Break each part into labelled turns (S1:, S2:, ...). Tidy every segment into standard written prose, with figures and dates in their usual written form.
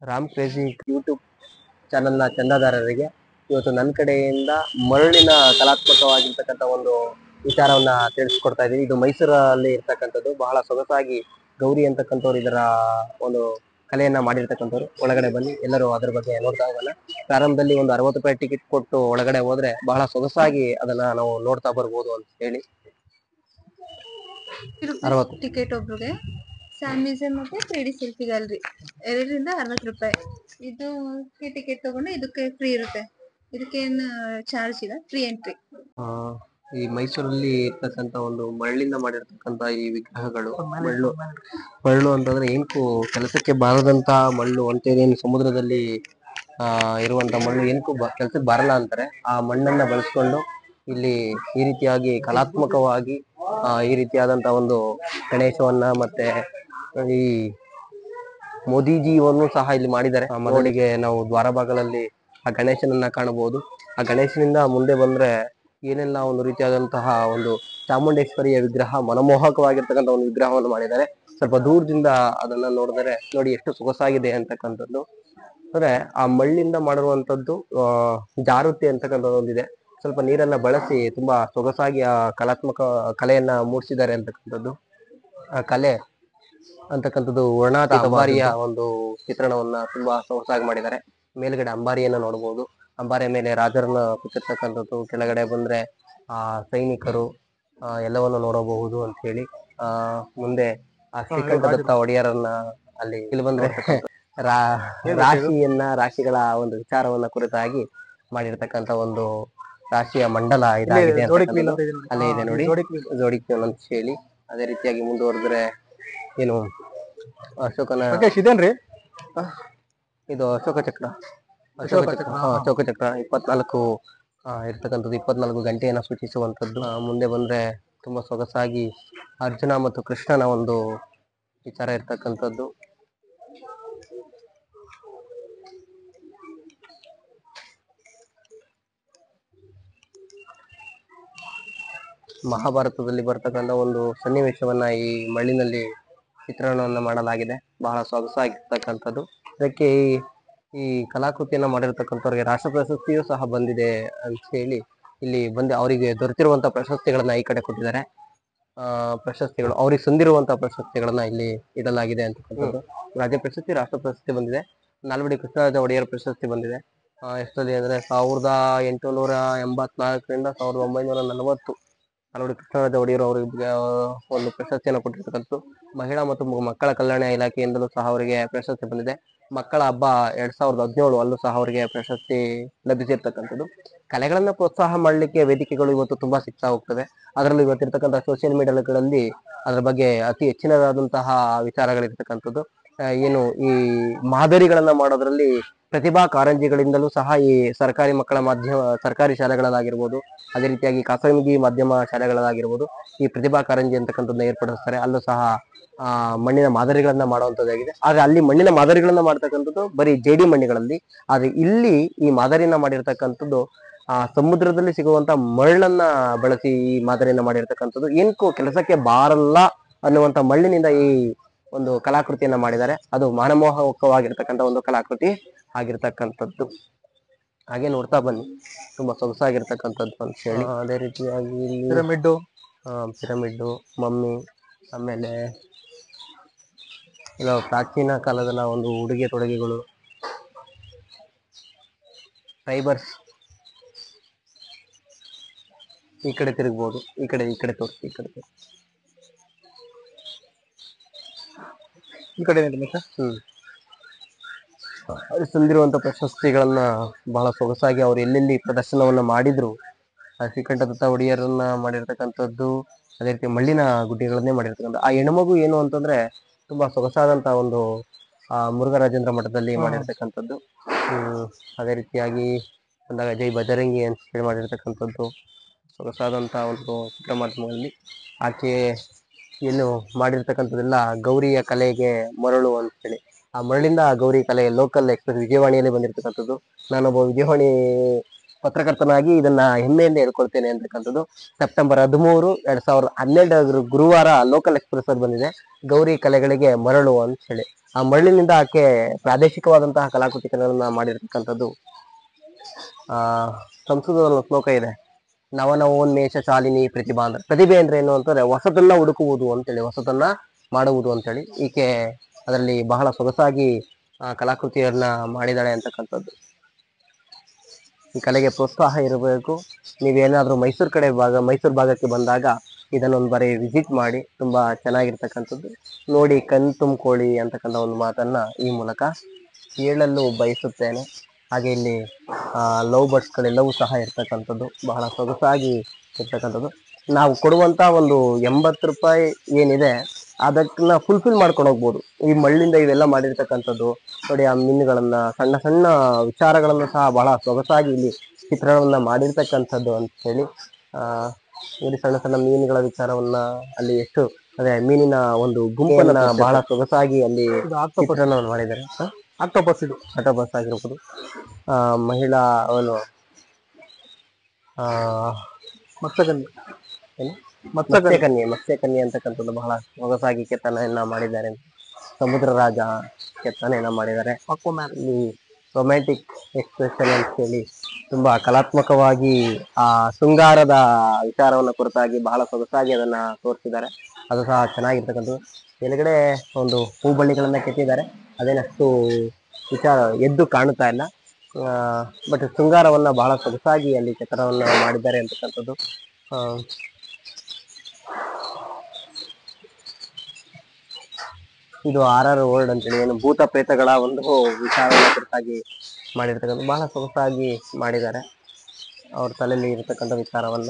S1: Ram crazy YouTube ಚಾನೆಲ್ನ ಚಂದಾದಾರರಿಗೆ ಇವತ್ತು ನನ್ನ ಕಡೆಯಿಂದ ಮರಳಿನ ಕಲಾತ್ಮಕವಾಗಿರ್ತಕ್ಕಂಥ ಒಂದು ವಿಚಾರವನ್ನ ತಿಳಿಸ್ಕೊಡ್ತಾ ಇದ್ದೀನಿ. ಇದು ಮೈಸೂರಲ್ಲಿ ಇರ್ತಕ್ಕಂಥದ್ದು. ಬಹಳ ಸೊಗಸಾಗಿ ಗೌರಿ ಅಂತಕ್ಕಂಥವ್ರು ಇದರ ಒಂದು ಕಲೆಯನ್ನ ಮಾಡಿರ್ತಕ್ಕಂಥವ್ರು. ಒಳಗಡೆ ಬನ್ನಿ, ಎಲ್ಲರೂ ಅದ್ರ ಬಗ್ಗೆ ನೋಡ್ತಾ ಹೋಗೋಣ. ಪ್ರಾರಂಭದಲ್ಲಿ ಒಂದು 60 ರೂಪಾಯಿ ಟಿಕೆಟ್ ಕೊಟ್ಟು ಒಳಗಡೆ ಹೋದ್ರೆ ಬಹಳ ಸೊಗಸಾಗಿ ಅದನ್ನ ನಾವು ನೋಡ್ತಾ ಬರ್ಬೋದು ಅಂತ ಹೇಳಿ.
S2: 60 ಟಿಕೆಟ್ ಒಬ್ರಿಗೆ. ಸ್ಯಾಮ್ ಮ್ಯೂಸಿಯಂ ಮತ್ತೆ 3D ಸೆಲ್ಫಿ ಗ್ಯಾಲರಿ 2ರಿಂದ 60 ರೂಪಾಯಿ. ಇದು ಟಿಕೆಟ್ ತಗೊಂಡು ಇದಕ್ಕೆ ಫ್ರೀ ಇರುತ್ತೆ. ಇದಕ್ಕೇನು ಚಾರ್ಜ್ ಇಲ್ಲ, ಫ್ರೀ ಎಂಟ್ರಿ.
S1: ಈ ಮೈಸೂರಲ್ಲಿ ಇರ್ತಕ್ಕಂಥ ಒಂದು ಮರಳಿಂದ ಮಾಡಿರ್ತಕ್ಕಂಥ ಈ ವಿಗ್ರಹಗಳು, ಮರಳು ಅಂತಂದ್ರೆ ಏನಕ್ಕೂ ಕೆಲಸಕ್ಕೆ ಬಾರದಂತ ಮಣ್ಣು ಅಂತೇನು ಸಮುದ್ರದಲ್ಲಿ ಇರುವಂತ ಮಣ್ಣು ಏನಕ್ಕೂ ಕೆಲಸಕ್ಕೆ ಬಾರಲ್ಲ ಅಂತಾರೆ. ಆ ಮಣ್ಣನ್ನ ಬಳಸ್ಕೊಂಡು ಇಲ್ಲಿ ಈ ರೀತಿಯಾಗಿ ಕಲಾತ್ಮಕವಾಗಿ ಈ ರೀತಿಯಾದಂತ ಒಂದು ಗಣೇಶವನ್ನ ಮತ್ತೆ ಈ ಮೋದಿಜಿಯನ್ನು ಸಹ ಇಲ್ಲಿ ಮಾಡಿದ್ದಾರೆ. ಮರಳಿಗೆ ನಾವು ದ್ವಾರಭಾಗಗಳಲ್ಲಿ ಆ ಗಣೇಶನನ್ನ ಕಾಣಬಹುದು. ಆ ಗಣೇಶನಿಂದ ಮುಂದೆ ಬಂದ್ರೆ ಏನೆಲ್ಲ ಒಂದು ರೀತಿಯಾದಂತಹ ಒಂದು ಚಾಮುಂಡೇಶ್ವರಿಯ ವಿಗ್ರಹ, ಮನಮೋಹಕವಾಗಿರ್ತಕ್ಕಂಥ ಒಂದು ವಿಗ್ರಹವನ್ನು ಮಾಡಿದ್ದಾರೆ. ಸ್ವಲ್ಪ ದೂರದಿಂದ ಅದನ್ನ ನೋಡಿದರೆ ನೋಡಿ ಎಷ್ಟು ಸೊಗಸಾಗಿದೆ ಅಂತಕ್ಕಂಥದ್ದು. ಅಂದ್ರೆ ಆ ಮಣ್ಣಿಂದ ಮಾಡಿರುವಂತದ್ದು ಜಾರುತೆ ಅಂತಕ್ಕಂಥದ್ದು ಒಂದಿದೆ. ಸ್ವಲ್ಪ ನೀರನ್ನ ಬಳಸಿ ತುಂಬಾ ಸೊಗಸಾಗಿ ಆ ಕಲಾತ್ಮಕ ಕಲೆಯನ್ನ ಮೂಡಿಸಿದ್ದಾರೆ ಅಂತಕ್ಕಂಥದ್ದು. ಆ ಕಲೆ ಅಂತಕ್ಕಂಥದ್ದು ವರ್ಣಾತೀತ ಅಂಬಾರಿಯ ಒಂದು ಚಿತ್ರಣವನ್ನ ತುಂಬಾ ಸೊಗಸಾಗಿ ಮಾಡಿದ್ದಾರೆ. ಮೇಲ್ಗಡೆ ಅಂಬಾರಿಯನ್ನ ನೋಡಬಹುದು. ಅಂಬಾರಿಯ ಮೇಲೆ ರಾಜರನ್ನ ಕೂತಿರ್ತಕ್ಕಂಥದ್ದು, ಕೆಳಗಡೆ ಬಂದ್ರೆ ಸೈನಿಕರು ಎಲ್ಲವನ್ನು ನೋಡಬಹುದು ಅಂತ ಹೇಳಿ. ಮುಂದೆ ಆ ಶ್ರೀಕಂಠದತ್ತ ಒಡೆಯರನ್ನ ಅಲ್ಲಿ ಇಲ್ಲಿ ಬಂದ್ರೆ ರಾಶಿಗಳ ಒಂದು ವಿಚಾರವನ್ನ ಕುರಿತಾಗಿ ಮಾಡಿರ್ತಕ್ಕಂಥ ಒಂದು ರಾಶಿಯ ಮಂಡಲ ಇದಾಗಿದೆ. ಅಲ್ಲೇ ಇದೆ ನೋಡಿ ಜೋಡಿಕ್ ಅಂತ ಹೇಳಿ. ಅದೇ ರೀತಿಯಾಗಿ ಮುಂದುವರೆದ್ರೆ ಏನು ಅಶೋಕನ ಇದೇನ್ರಿ, ಇದು ಅಶೋಕ ಚಕ್ರ 24 ಇರ್ತಕ್ಕಂಥದ್ದು, 24 ಗಂಟೆಯನ್ನ ಸೂಚಿಸುವಂತದ್ದು. ಮುಂದೆ ಬಂದ್ರೆ ತುಂಬಾ ಸೊಗಸಾಗಿ ಅರ್ಜುನ ಮತ್ತು ಕೃಷ್ಣನ ಒಂದು ವಿಚಾರ ಇರ್ತಕ್ಕಂಥದ್ದು. ಮಹಾಭಾರತದಲ್ಲಿ ಬರ್ತಕ್ಕಂಥ ಒಂದು ಸನ್ನಿವೇಶವನ್ನ ಈ ಮಣ್ಣಿನಲ್ಲಿ ಚಿತ್ರಣವನ್ನ ಮಾಡಲಾಗಿದೆ. ಬಹಳ ಸೊಗಸಾಗಿರ್ತಕ್ಕಂಥದ್ದು. ಇದಕ್ಕೆ ಈ ಕಲಾಕೃತಿಯನ್ನ ಮಾಡಿರ್ತಕ್ಕಂಥವ್ರಿಗೆ ರಾಷ್ಟ್ರ ಪ್ರಶಸ್ತಿಯೂ ಸಹ ಬಂದಿದೆ ಅಂತ ಹೇಳಿ ಇಲ್ಲಿ ಬಂದು ಅವರಿಗೆ ದೊರೆತಿರುವಂತಹ ಪ್ರಶಸ್ತಿಗಳನ್ನ ಈ ಕಡೆ ಕೊಟ್ಟಿದ್ದಾರೆ. ಪ್ರಶಸ್ತಿಗಳು ಅವ್ರಿಗೆ ಸಂದಿರುವಂತಹ ಪ್ರಶಸ್ತಿಗಳನ್ನ ಇಲ್ಲಿ ಇಡಲಾಗಿದೆ ಅಂತಕ್ಕಂಥದ್ದು. ರಾಜ್ಯ ಪ್ರಶಸ್ತಿ, ರಾಷ್ಟ್ರ ಪ್ರಶಸ್ತಿ ಬಂದಿದೆ. ನಾಲ್ವಡಿ ಕೃಷ್ಣರಾಜ ಒಡೆಯರ್ ಪ್ರಶಸ್ತಿ ಬಂದಿದೆ. ಎಷ್ಟಲ್ಲಿ ಅಂದ್ರೆ 1884ರಿಂದ 1940 ನಾಲ್ವಡಿ ಕೃಷ್ಣರಾಜ ಒಡೆಯರ್ ಅವರಿಗೆ ಒಂದು ಪ್ರಶಸ್ತಿಯನ್ನು ಕೊಟ್ಟಿರ್ತಕ್ಕಂಥದ್ದು. ಮಹಿಳಾ ಮತ್ತು ಮಕ್ಕಳ ಕಲ್ಯಾಣ ಇಲಾಖೆಯಿಂದಲೂ ಸಹ ಅವರಿಗೆ ಪ್ರಶಸ್ತಿ ಬಂದಿದೆ. ಮಕ್ಕಳ ಹಬ್ಬ 2017 ಅಲ್ಲೂ ಸಹ ಅವರಿಗೆ ಪ್ರಶಸ್ತಿ ಲಭಿಸಿರ್ತಕ್ಕಂಥದ್ದು. ಕಲೆಗಳನ್ನ ಪ್ರೋತ್ಸಾಹ ಮಾಡಲಿಕ್ಕೆ ವೇದಿಕೆಗಳು ಇವತ್ತು ತುಂಬಾ ಸಿಗ್ತಾ ಹೋಗ್ತವೆ. ಅದರಲ್ಲೂ ಇವತ್ತಿರ್ತಕ್ಕಂಥ ಸೋಷಿಯಲ್ ಮೀಡಿಯಾಗಳಲ್ಲಿ ಅದ್ರ ಬಗ್ಗೆ ಅತಿ ಹೆಚ್ಚಿನದಾದಂತಹ ವಿಚಾರಗಳಿರ್ತಕ್ಕಂಥದ್ದು. ಏನು ಈ ಮಾದರಿಗಳನ್ನ ಮಾಡೋದ್ರಲ್ಲಿ ಪ್ರತಿಭಾ ಕಾರಂಜಿಗಳಿಂದಲೂ ಸಹ ಈ ಸರ್ಕಾರಿ ಮಕ್ಕಳ ಸರ್ಕಾರಿ ಶಾಲೆಗಳಲ್ಲಾಗಿರ್ಬೋದು, ಅದೇ ರೀತಿಯಾಗಿ ಖಾಸಗಿ ಮಾಧ್ಯಮ ಶಾಲೆಗಳಲ್ಲಾಗಿರ್ಬೋದು, ಈ ಪ್ರತಿಭಾ ಕಾರಂಜಿ ಅಂತಕ್ಕಂಥದ್ದನ್ನ ಏರ್ಪಡಿಸ್ತಾರೆ. ಅಲ್ಲೂ ಸಹ ಮಣ್ಣಿನ ಮಾದರಿಗಳನ್ನ ಮಾಡುವಂತದ್ದಾಗಿದೆ. ಆದ್ರೆ ಅಲ್ಲಿ ಮಣ್ಣಿನ ಮಾದರಿಗಳನ್ನ ಮಾಡ್ತಕ್ಕಂಥದ್ದು ಬರೀ ಜೇಡಿ ಮಣ್ಣಿಗಳಲ್ಲಿ. ಆದ್ರೆ ಇಲ್ಲಿ ಈ ಮಾದರಿಯನ್ನ ಮಾಡಿರ್ತಕ್ಕಂಥದ್ದು ಸಮುದ್ರದಲ್ಲಿ ಸಿಗುವಂತ ಮರಳನ್ನ ಬಳಸಿ ಈ ಮಾದರಿಯನ್ನ ಮಾಡಿರ್ತಕ್ಕಂಥದ್ದು. ಏನಕ್ಕೂ ಕೆಲಸಕ್ಕೆ ಬಾರಲ್ಲ ಅನ್ನುವಂತ ಮಣ್ಣಿನಿಂದ ಈ ಒಂದು ಕಲಾಕೃತಿಯನ್ನ ಮಾಡಿದ್ದಾರೆ. ಅದು ಮನಮೋಹಕವಾಗಿರ್ತಕ್ಕಂಥ ಒಂದು ಕಲಾಕೃತಿ ಆಗಿರ್ತಕ್ಕಂಥದ್ದು. ಹಾಗೆ ನೋಡ್ತಾ ಬನ್ನಿ, ತುಂಬಾ ಸೊಗಸಾಗಿರ್ತಕ್ಕಂಥದ್ದು ಅಂತ ಹೇಳಿ. ಅದೇ ರೀತಿಯಾಗಿ ಪಿರಮಿಡ್, ಮಮ್ಮಿ, ಆಮೇಲೆ ಇಲ್ಲ ಪ್ರಾಚೀನ ಕಾಲದ ಒಂದು ಉಡುಗೆ ತೊಡುಗೆಗಳು, ಫೈಬರ್ಸ್. ಈ ಕಡೆ ತಿರುಗ್ಬೋದು, ಈ ಕಡೆ ತೋರಿಸಿ, ಈ ಕಡೆ ಅವ್ರು ಸಂದಿರುವಂತ ಪ್ರಶಸ್ತಿಗಳನ್ನ ಬಹಳ ಸೊಗಸಾಗಿ ಅವ್ರು ಎಲ್ಲೆಲ್ಲಿ ಪ್ರದರ್ಶನವನ್ನ ಮಾಡಿದ್ರು. ಶ್ರೀಕಂಠದತ್ತ ಒಡೆಯರನ್ನ ಮಾಡಿರ್ತಕ್ಕಂಥದ್ದು, ಅದೇ ರೀತಿ ಮಣ್ಣಿನ ಗುಡ್ಡೆಗಳನ್ನೇ ಮಾಡಿರ್ತಕ್ಕಂಥ ಆ ಹೆಣ್ಮಗು ಏನು ಅಂತಂದ್ರೆ ತುಂಬಾ ಸೊಗಸಾದಂತಹ ಒಂದು ಮುರುಘರಾಜೇಂದ್ರ ಮಠದಲ್ಲಿ ಮಾಡಿರ್ತಕ್ಕಂಥದ್ದು. ಅದೇ ರೀತಿಯಾಗಿ ಬಂದಾಗ ಜೈ ಬಜರಂಗಿ ಅಂತ ಹೇಳಿ ಮಾಡಿರ್ತಕ್ಕಂಥದ್ದು ಸೊಗಸಾದಂತಹ ಒಂದು ಚಿತ್ರ ಮಾಧ್ಯಮಗಳಲ್ಲಿ. ಆಕೆ ಏನು ಮಾಡಿರ್ತಕ್ಕಂಥದ್ದೆಲ್ಲ ಗೌರಿಯ ಕಲೆಗೆ ಮರಳು ಅಂತ ಹೇಳಿ. ಆ ಮರಳಿಂದ ಗೌರಿ ಕಲೆ ಲೋಕಲ್ ಎಕ್ಸ್ಪ್ರೆಸ್ ವಿಜಯವಾಣಿಯಲ್ಲಿ ಬಂದಿರತಕ್ಕಂಥದ್ದು. ನಾನೊಬ್ಬ ವಿಜಯವಾಣಿ ಪತ್ರಕರ್ತನಾಗಿ ಇದನ್ನ ಹೆಮ್ಮೆಯಿಂದ ಹೇಳ್ಕೊಳ್ತೇನೆ ಅಂತಕ್ಕಂಥದ್ದು. ಸೆಪ್ಟೆಂಬರ್ 13, 2012 ಗುರುವಾರ ಲೋಕಲ್ ಎಕ್ಸ್ಪ್ರೆಸ್ ಅಲ್ಲಿ ಬಂದಿದೆ, ಗೌರಿ ಕಲೆಗಳಿಗೆ ಮರಳು ಅಂತ ಹೇಳಿ. ಆ ಮರಳಿನಿಂದ ಆಕೆ ಪ್ರಾದೇಶಿಕವಾದಂತಹ ಕಲಾಕೃತಿಗಳನ್ನ ಮಾಡಿರ್ತಕ್ಕಂಥದ್ದು. ಸಂಸ್ಕೃತದಲ್ಲಿ ಶ್ಲೋಕ ಇದೆ, ನವನವೋನ್ಮೇಷ ಶಾಲಿನಿ ಪ್ರತಿಭಾ ಅಂದ್ರೆ, ಪ್ರತಿಭೆ ಅಂದ್ರೆ ಏನು ಅಂತಂದ್ರೆ ಹೊಸತನ್ನ ಹುಡುಕುವುದು ಅಂತೇಳಿ, ಹೊಸತನ್ನ ಮಾಡುವುದು ಅಂತೇಳಿ. ಈಕೆ ಅದರಲ್ಲಿ ಬಹಳ ಸೊಗಸಾಗಿ ಕಲಾಕೃತಿಯನ್ನ ಮಾಡಿದಾಳೆ ಅಂತಕ್ಕಂಥದ್ದು. ಈ ಕಲೆಗೆ ಪ್ರೋತ್ಸಾಹ ಇರಬೇಕು. ನೀವೇನಾದ್ರೂ ಮೈಸೂರು ಭಾಗಕ್ಕೆ ಬಂದಾಗ ಇದನ್ನೊಂದು ಬಾರಿ ವಿಸಿಟ್ ಮಾಡಿ, ತುಂಬಾ ಚೆನ್ನಾಗಿರ್ತಕ್ಕಂಥದ್ದು. ನೋಡಿ ಕಣ್ ತುಂಬ್ಕೊಳ್ಳಿ ಅಂತಕ್ಕಂಥ ಒಂದು ಮಾತನ್ನ ಈ ಮೂಲಕ ಹೇಳಲು ಬಯಸುತ್ತೇನೆ. ಹಾಗೆ ಇಲ್ಲಿ ಲವ್ ಬರ್ಡ್ಸ್ಗಳೆಲ್ಲವೂ ಸಹ ಇರ್ತಕ್ಕಂಥದ್ದು, ಬಹಳ ಸೊಗಸಾಗಿ ಇರ್ತಕ್ಕಂಥದ್ದು. ನಾವು ಕೊಡುವಂತ ಒಂದು 80 ರೂಪಾಯಿ ಏನಿದೆ ಅದನ್ನ ಫುಲ್ಫಿಲ್ ಮಾಡ್ಕೊಂಡು ಹೋಗ್ಬೋದು. ಈ ಮಳ್ಳಿಂದ ಇವೆಲ್ಲ ಮಾಡಿರ್ತಕ್ಕಂಥದ್ದು ನೋಡಿ, ಆ ಮೀನುಗಳನ್ನ, ಸಣ್ಣ ಸಣ್ಣ ವಿಚಾರಗಳನ್ನು ಸಹ ಬಹಳ ಸೊಗಸಾಗಿ ಇಲ್ಲಿ ಚಿತ್ರಣವನ್ನ ಮಾಡಿರ್ತಕ್ಕಂಥದ್ದು ಅಂತ ಹೇಳಿ. ಇಲ್ಲಿ ಸಣ್ಣ ಸಣ್ಣ ಮೀನುಗಳ ವಿಚಾರವನ್ನ, ಅಲ್ಲಿ ಎಷ್ಟು ಅದೇ ಮೀನಿನ ಒಂದು ಗುಂಪನ್ನ ಬಹಳ ಸೊಗಸಾಗಿ ಅಲ್ಲಿ ಚಿತ್ರಣವನ್ನು ಮಾಡಿದ್ದಾರೆ. ಆಕ್ಟೋಪಸ್ ಆಗಿರ್ಬೋದು, ಮಹಿಳಾ ಅವನು ಮತ್ಸ್ಯಕನ್ಯೆ ಅಂತಕ್ಕಂಥದ್ದು ಬಹಳ ಸೊಗಸಾಗಿ ಕೆತ್ತನೆಯನ್ನ ಮಾಡಿದ್ದಾರೆ. ಸಮುದ್ರ ರಾಜ ಕೆತ್ತನೆಯನ್ನ ಮಾಡಿದ್ದಾರೆ. ಈ ರೊಮ್ಯಾಂಟಿಕ್ ಎಕ್ಸ್ಪ್ರೆಷನ್ ಅಂತ ಹೇಳಿ ತುಂಬಾ ಕಲಾತ್ಮಕವಾಗಿ ಆ ಶೃಂಗಾರದ ವಿಚಾರವನ್ನ ಕುರಿತಾಗಿ ಬಹಳ ಸೊಗಸಾಗಿ ಅದನ್ನ ತೋರಿಸಿದ್ದಾರೆ. ಅದು ಸಹ ಚೆನ್ನಾಗಿರ್ತಕ್ಕಂಥದ್ದು. ಕೆಳಗಡೆ ಒಂದು ಹೂಬಳ್ಳಿಗಳನ್ನ ಕೆತ್ತಿದ್ದಾರೆ, ಅದೇನಷ್ಟು ವಿಚಾರ ಎದ್ದು ಕಾಣುತ್ತಾ ಇಲ್ಲ. ಬಟ್ ಶೃಂಗಾರವನ್ನ ಬಹಳ ಸೊಗಸಾಗಿ ಅಲ್ಲಿ ಚಿತ್ರವನ್ನ ಮಾಡಿದ್ದಾರೆ ಅಂತಕ್ಕಂಥದ್ದು. ಇದು RR ವರ್ಲ್ಡ್ ಅಂತೇಳಿ, ಏನು ಭೂತ ಪ್ರೇತಗಳ ಒಂದು ವಿಚಾರವನ್ನ ಕುರಿತಾಗಿ ಮಾಡಿರ್ತಕ್ಕಂಥ ಬಹಳ ಸೊಗಸಾಗಿ ಮಾಡಿದ್ದಾರೆ ಅವ್ರ ತಲೆಯಲ್ಲಿ ಇರತಕ್ಕಂಥ ವಿಚಾರವನ್ನ.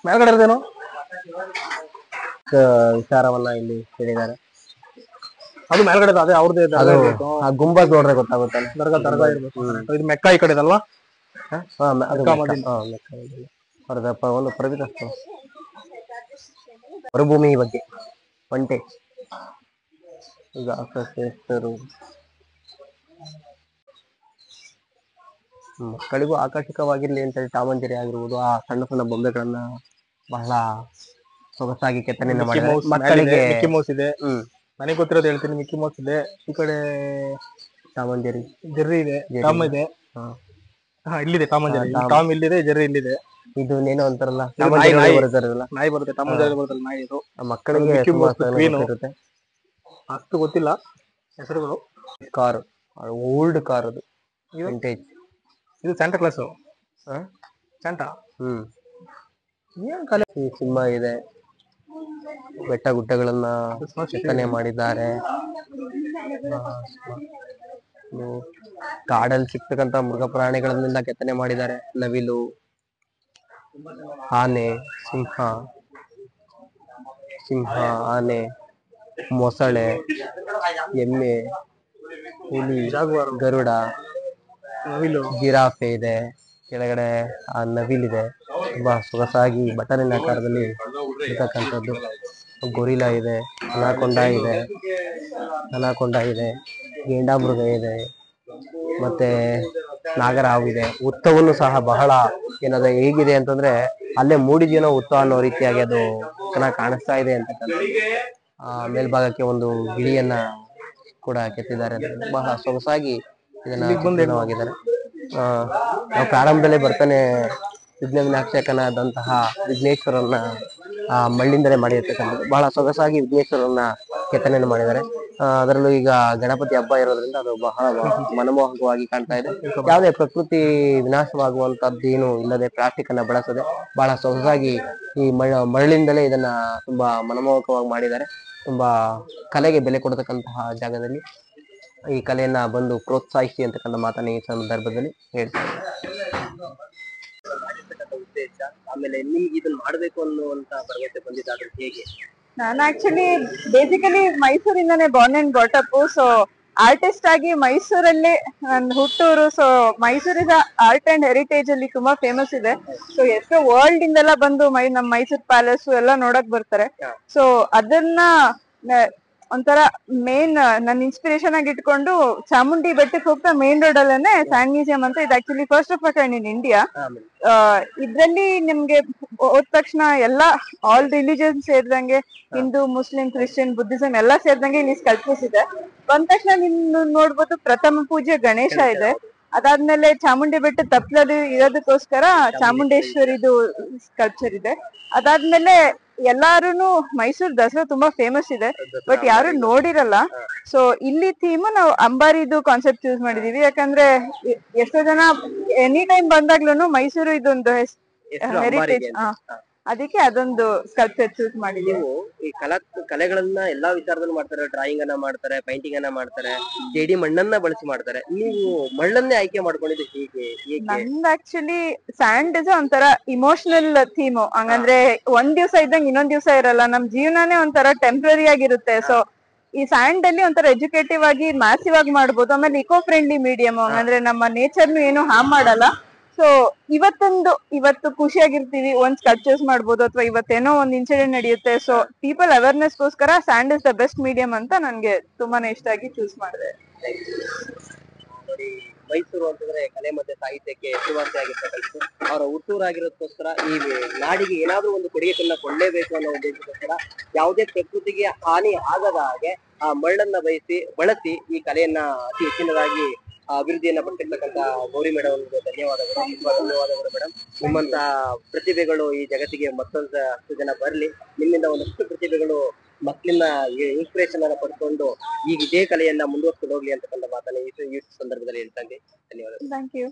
S1: ಮೇಲ್ಗಡೆ ಇರೋದೇನು ವಿಚಾರವನ್ನ ಇಲ್ಲಿ ಹೇಳಿದ್ದಾರೆ.
S3: ಅದು ಮೇಲ್ಗಡೆ ಅದೇ ಅವ್ರದ್ದು
S1: ಆ ಗುಂಬಜ್ ನೋಡ್ರೆ ಗೊತ್ತಾಗುತ್ತೆ.
S3: ದರ್ಗಾ ಇರ್ಬೇಕು. ಇದು ಮೆಕ್ಕ ಈ ಕಡೆ ಇದಲ್ವಾ?
S1: ಅವ್ರದಪ್ಪ ಒಂದು ಪ್ರವಿತ ಮರುಭೂಮಿ ಬಗ್ಗೆ ಒಂಟೆ ಈಗ ಶ್ರೇಷ್ಠರು. ಮಕ್ಕಳಿಗೂ ಆಕರ್ಷಕವಾಗಿರ್ಲಿ ಅಂತೇಳಿ ಟಾಮಂಜರಿ ಆಗಿರ್ಬೋದು, ಆ ಸಣ್ಣ ಸಣ್ಣ ಬೊಂಬೆಗಳನ್ನ ಬಹಳ ಸೊಗಸಾಗಿ ಕೆತ್ತನೆಯನ್ನ ಮಾಡಿದ್ದಾರೆ. ಮಕ್ಕಳಿಗೆ
S3: ಮಿಕ್ಕಿ ಮೌಸ್ ಇದೆ, ನನಗೆ ಗೊತ್ತಿರೋದು ಹೇಳ್ತೀನಿ. ಮಿಕ್ಕಿ ಮೌಸ್ ಇದೆ, ಈ ಕಡೆ
S1: ಟಾಮಂಜರಿ,
S3: ಜೆರ್ರಿ ಇದೆ, ಟಾಮ್ ಇದೆ. ಇಲ್ಲಿದೆ ಟಾಮಂಜರಿ, ಟಾಮ್ ಇಲ್ಲಿದೆ, ಜೆರ್ರಿ ಇಲ್ಲಿದೆ.
S1: ಇದು ಏನೋ ಅಂತಾರಲ್ಲ
S3: ನಾಯಿ ಬರುತ್ತೆ, ಟಾಮಂಜರಿ ಬರುತ್ತಲ್ಲ ನಾಯಿ. ಇದು
S1: ಮಕ್ಕಳಿಗೆ
S3: ಇರುತ್ತೆ. ಅಷ್ಟು ಗೊತ್ತಿಲ್ಲ ಹೆಸರುಗಳು.
S1: ಕಾರ್, ಓಲ್ಡ್ ಕಾರ್ ಅದು, ವಿಂಟೇಜ್.
S3: ಇದು ಸ್ಯಾಂಟಾ ಕ್ಲಾಸ್, ಸ್ಯಾಂಟಾ.
S1: ಏನ್ ಕಲೆ. ಸಿಂಹ ಇದೆ, ಬೆಟ್ಟ ಗುಡ್ಡಗಳನ್ನ ಕೆತ್ತನೆ ಮಾಡಿದ್ದಾರೆ. ಕಾಡಲ್ಲಿ ಸಿಗ್ತಕ್ಕಂತ ಮೃಗ ಪ್ರಾಣಿಗಳನ್ನೆಲ್ಲ ಕೆತ್ತನೆ ಮಾಡಿದ್ದಾರೆ. ನವಿಲು, ಆನೆ, ಸಿಂಹ, ಆನೆ, ಮೊಸಳೆ, ಎಮ್ಮೆ, ಹುಲಿ, ಗರುಡ,
S3: ನವಿಲು,
S1: ಜಿರಾಫೆ ಇದೆ. ಕೆಳಗಡೆ ಆ ನವಿಲಿದೆ, ತುಂಬಾ ಸೊಗಸಾಗಿ ಬಟನಿನ ಆಕಾರದಲ್ಲಿ ಇರ್ತಕ್ಕಂಥದ್ದು. ಗೊರಿಲಾ ಇದೆ, ಅನಾಕೊಂಡ ಇದೆ, ಗೇಂಡಾಮೃಗ ಇದೆ, ಮತ್ತೆ ನಾಗರಹಾವು ಇದೆ. ಉತ್ತವನ್ನು ಸಹ ಬಹಳ ಏನದ ಹೇಗಿದೆ ಅಂತಂದ್ರೆ ಅಲ್ಲೇ ಮೂಡಿದೇನೋ ಉತ್ತ ಅನ್ನೋ ರೀತಿಯಾಗಿ ಅದು ಚೆನ್ನಾಗಿ ಕಾಣಿಸ್ತಾ ಇದೆ ಅಂತಕ್ಕಂಥ. ಮೇಲ್ಭಾಗಕ್ಕೆ ಒಂದು ಗಿಳಿಯನ್ನ ಕೂಡ ಕೆತ್ತಿದ್ದಾರೆ. ಬಹಳ ಸೊಗಸಾಗಿ ಇದನ್ನ ನಾವು ಪ್ರಾರಂಭದಲ್ಲೇ ಬರ್ತಾನೆ ವಿಘ್ನವಿನಾಶಕನಾದಂತಹ ವಿಘ್ನೇಶ್ವರನ್ನ ಮಣ್ಣಿಂದಲೇ ಮಾಡಿರ್ತಕ್ಕಂಥದ್ದು. ಬಹಳ ಸೊಗಸಾಗಿ ವಿಘ್ನೇಶ್ವರನ್ನ ಕೆತ್ತನೆಯನ್ನು ಮಾಡಿದ್ದಾರೆ. ಅದರಲ್ಲೂ ಈಗ ಗಣಪತಿ ಹಬ್ಬ ಇರೋದ್ರಿಂದ ಅದು ಬಹಳ ಮನಮೋಹಕವಾಗಿ ಕಾಣ್ತಾ ಇದೆ. ಯಾವುದೇ ಪ್ರಕೃತಿ ವಿನಾಶವಾಗುವಂತದ್ದು ಏನು ಇಲ್ಲದೆ, ಪ್ಲಾಸ್ಟಿಕ್ ಅನ್ನ ಬಳಸದೆ ಬಹಳ ಸೊಗಸಾಗಿ ಈ ಮರಳಿಂದಲೇ ಇದನ್ನ ತುಂಬಾ ಮನಮೋಹಕವಾಗಿ ಮಾಡಿದ್ದಾರೆ. ತುಂಬಾ ಕಲೆಗೆ ಬೆಲೆ ಕೊಡತಕ್ಕಂತಹ ಜಾಗದಲ್ಲಿ ಈ ಕಲೆಯನ್ನ ಬಂದು ಪ್ರೋತ್ಸಾಹಿಸಿ ಅಂತಕ್ಕಂಥ ಮಾತನ್ನ ಈ ಸಂದರ್ಭದಲ್ಲಿ ಹೇಳ್ತಾರೆ. ಉದ್ದೇಶ, ಆಮೇಲೆ ನಿಮ್ಗೆ ಇದನ್ನ ಮಾಡ್ಬೇಕು ಅನ್ನುವಂತ ಭರವಸೆ ಬಂದಿದ್ದಾದ್ರೆ ಹೇಗೆ?
S4: ನಾನು ಆಕ್ಚುಲಿ ಬೇಸಿಕಲಿ ಮೈಸೂರಿಂದಾನೇ born and brought up. So artist ಆಗಿ ಮೈಸೂರಲ್ಲಿ ನನ್ನ ಹುಟ್ಟೂರು. So Mysore is art and heritage ಅಲ್ಲಿ ತುಂಬಾ ಫೇಮಸ್ ಇದೆ. ಸೊ ಎಷ್ಟೋ ವರ್ಲ್ಡ್ ಇಂದೆಲ್ಲ ಬಂದು ನಮ್ ಮೈಸೂರ್ ಪ್ಯಾಲೇಸ್ ಎಲ್ಲ ನೋಡಕ್ ಬರ್ತಾರೆ. ಸೊ ಅದನ್ನ ಒಂಥರ ಮೇನ್ ನನ್ನ ಇನ್ಸ್ಪಿರೇಷನ್ ಆಗಿ ಇಟ್ಕೊಂಡು ಚಾಮುಂಡಿ ಬೆಟ್ಟಕ್ಕೆ ಹೋಗ್ತಾ ಮೇನ್ ರೋಡ್ ಅಲ್ಲೇನೆ ಸ್ಯಾಂಡ್ ಮ್ಯೂಸಿಯಂ ಅಂತ ಇದು actually first of kind in India. ಇದ್ರಲ್ಲಿ ನಿಮ್ಗೆ ಹೋದ ತಕ್ಷಣ ಎಲ್ಲಾ ಆಲ್ ರಿಲಿಜನ್ ಸೇರಿದಂಗೆ ಹಿಂದೂ, ಮುಸ್ಲಿಂ, ಕ್ರಿಶ್ಚಿಯನ್, ಬುದ್ಧಿಸಂ ಎಲ್ಲಾ ಸೇರಿದಂಗೆ ಇಲ್ಲಿ ಸ್ಕಲ್ಪ್ಚರ್ಸ್ ಇದೆ. ಬಂದ ತಕ್ಷಣ ನಿಮ್ ನೋಡ್ಬೋದು ಪ್ರಥಮ ಪೂಜೆ ಗಣೇಶ ಇದೆ. ಅದಾದ್ಮೇಲೆ ಚಾಮುಂಡಿ ಬೆಟ್ಟ ತಪ್ಪಲಲ್ಲಿ ಇರೋದಕ್ಕೋಸ್ಕರ ಚಾಮುಂಡೇಶ್ವರಿದು ಸ್ಕಲ್ಪ್ಚರ್ ಇದೆ. ಅದಾದ್ಮೇಲೆ ಎಲ್ಲಾರುನು ಮೈಸೂರ್ ದಸರಾ ತುಂಬಾ ಫೇಮಸ್ ಇದೆ, ಬಟ್ ಯಾರು ನೋಡಿರಲ್ಲ. ಸೊ ಇಲ್ಲಿ ಥೀಮ್ ನಾವು ಅಂಬಾರಿದು ಕಾನ್ಸೆಪ್ಟ್ ಚೂಸ್ ಮಾಡಿದೀವಿ. ಯಾಕಂದ್ರೆ ಎಷ್ಟೋ ಜನ ಎನಿ ಟೈಮ್ ಬಂದಾಗ್ಲೂ ಮೈಸೂರು ಇದೊಂದು ಹೆರಿಟೇಜ್, ಅದಕ್ಕೆ ಅದೊಂದು ಸ್ಕಲ್ಪ್ಚರ್ ಚೂಸ್ ಮಾಡಿದೀವಿ.
S1: ನೀವು ಈ ಕಲೆಗಳನ್ನ ಎಲ್ಲಾ ವಿಚಾರದಲ್ಲಿ ಮಾಡ್ತಾರೆ, ಡ್ರಾಯಿಂಗ್ ಅನ್ನ ಮಾಡ್ತಾರೆ, ಪೇಂಟಿಂಗ್ ಅನ್ನ ಮಾಡ್ತಾರೆ, ಜೇಡಿ ಮಣ್ಣನ್ನ ಬಳಸಿ ಮಾಡ್ತಾರೆ. ನೀವು ಮಣ್ಣನ್ನೇ ಆಯ್ಕೆ ಮಾಡ್ಕೊಂಡಿದ್ದು ಹೀಗೆ?
S4: ನಂದ್ ಆಕ್ಚುಲಿ ಸ್ಯಾಂಡ್ ಇಸ್ ಒಂಥರ ಇಮೋಷನಲ್ ಥೀಮ್. ಹಂಗಂದ್ರೆ ಒಂದ್ ದಿವ್ಸ ಇದ್ದಂಗೆ ಇನ್ನೊಂದ್ ದಿವ್ಸ ಇರಲ್ಲ. ನಮ್ ಜೀವನನೇ ಒಂಥರ ಟೆಂಪ್ರರಿ ಆಗಿರುತ್ತೆ. ಸೊ ಈ ಸ್ಯಾಂಡ್ ಅಲ್ಲಿ ಒಂಥರ ಎಜುಕೇಟಿವ್ ಆಗಿ ಮ್ಯಾಸಿವ್ ಆಗಿ ಮಾಡ್ಬೋದು. ಆಮೇಲೆ ಇಕೋ ಫ್ರೆಂಡ್ಲಿ ಮೀಡಿಯಂ, ಹಂಗಂದ್ರೆ ನಮ್ಮ ನೇಚರ್ನು ಏನು ಹಾರ್ಮ್ ಮಾಡಲ್ಲ. ಸೊ ಇವತ್ತು ಖುಷಿಯಾಗಿರ್ತೀವಿ, ಒಂದ್ ಸ್ಕಲ್ಪ್ಚರ್ಸ್ ಮಾಡ್ಬೋದು, ಅಥವಾ ಇವತ್ತೇನೋ ಒಂದ್ ಇನ್ಸಿಡೆಂಟ್ ನಡೆಯುತ್ತೆ. ಸೊ ಪೀಪಲ್ ಅವೇರ್ನೆಸ್ ಗೋಸ್ಕರ sand is the best medium ಅಂತ ನನ್ಗೆ ತುಂಬಾನೇ ಇಷ್ಟ ಆಗಿ ಚೂಸ್ ಮಾಡಿದೆ.
S1: ನೋಡಿ, ಮೈಸೂರು ಅಂತಂದ್ರೆ ಕಲೆ ಮತ್ತೆ ಸಾಹಿತ್ಯಕ್ಕೆ ಹೆಸರುವಾಸಿ ಆಗಿರ್ತಕ್ಕಂಥ ಅವರ ಹುಟ್ಟೂರಾಗಿರೋದಕ್ಕೋಸ್ಕರ ಈ ನಾಡಿಗೆ ಏನಾದ್ರೂ ಒಂದು ಕೊಡುಗೆಯನ್ನ ಕೊಡ್ಲೇಬೇಕು ಅನ್ನೋ ಉದ್ದೇಶಕ್ಕೋಸ್ಕರ ಯಾವುದೇ ಪ್ರಕೃತಿಗೆ ಹಾನಿ ಆಗದ ಹಾಗೆ ಆ ಮಣ್ಣನ್ನ ಬಳಸಿ ಈ ಕಲೆಯನ್ನ ಅತಿ ಹೆಚ್ಚಿನದಾಗಿ ಅಭಿವೃದ್ಧಿಯನ್ನ ಪಡ್ತಿರ್ತಕ್ಕಂಥ ಗೌರಿ ಮೇಡಮ್ ಅವರಿಗೆ ಧನ್ಯವಾದಗಳು. ತುಂಬಾ ಧನ್ಯವಾದಗಳು ಮೇಡಮ್. ನಿಮ್ಮಂತ ಪ್ರತಿಭೆಗಳು ಈ ಜಗತ್ತಿಗೆ ಮತ್ತೊಂದು ಜನ ಬರ್ಲಿ. ನಿಮ್ಮಿಂದ ಒಂದಷ್ಟು ಪ್ರತಿಭೆಗಳು ಮಕ್ಕಳನ್ನ ಇನ್ಸ್ಪಿರೇಷನ್ ಅನ್ನ ಪಡ್ಕೊಂಡು ಈಗ ಇದೇ ಕಲೆಯನ್ನ ಮುಂದುವರ್ಸ್ಕೊಂಡು ಹೋಗ್ಲಿ ಅಂತಕ್ಕಂಥ ಮಾತನ್ನ ಈ ಸಂದರ್ಭದಲ್ಲಿ ಹೇಳ್ತಾ ಇದ್ದೀನಿ. ಧನ್ಯವಾದಗಳು.
S4: Thank you.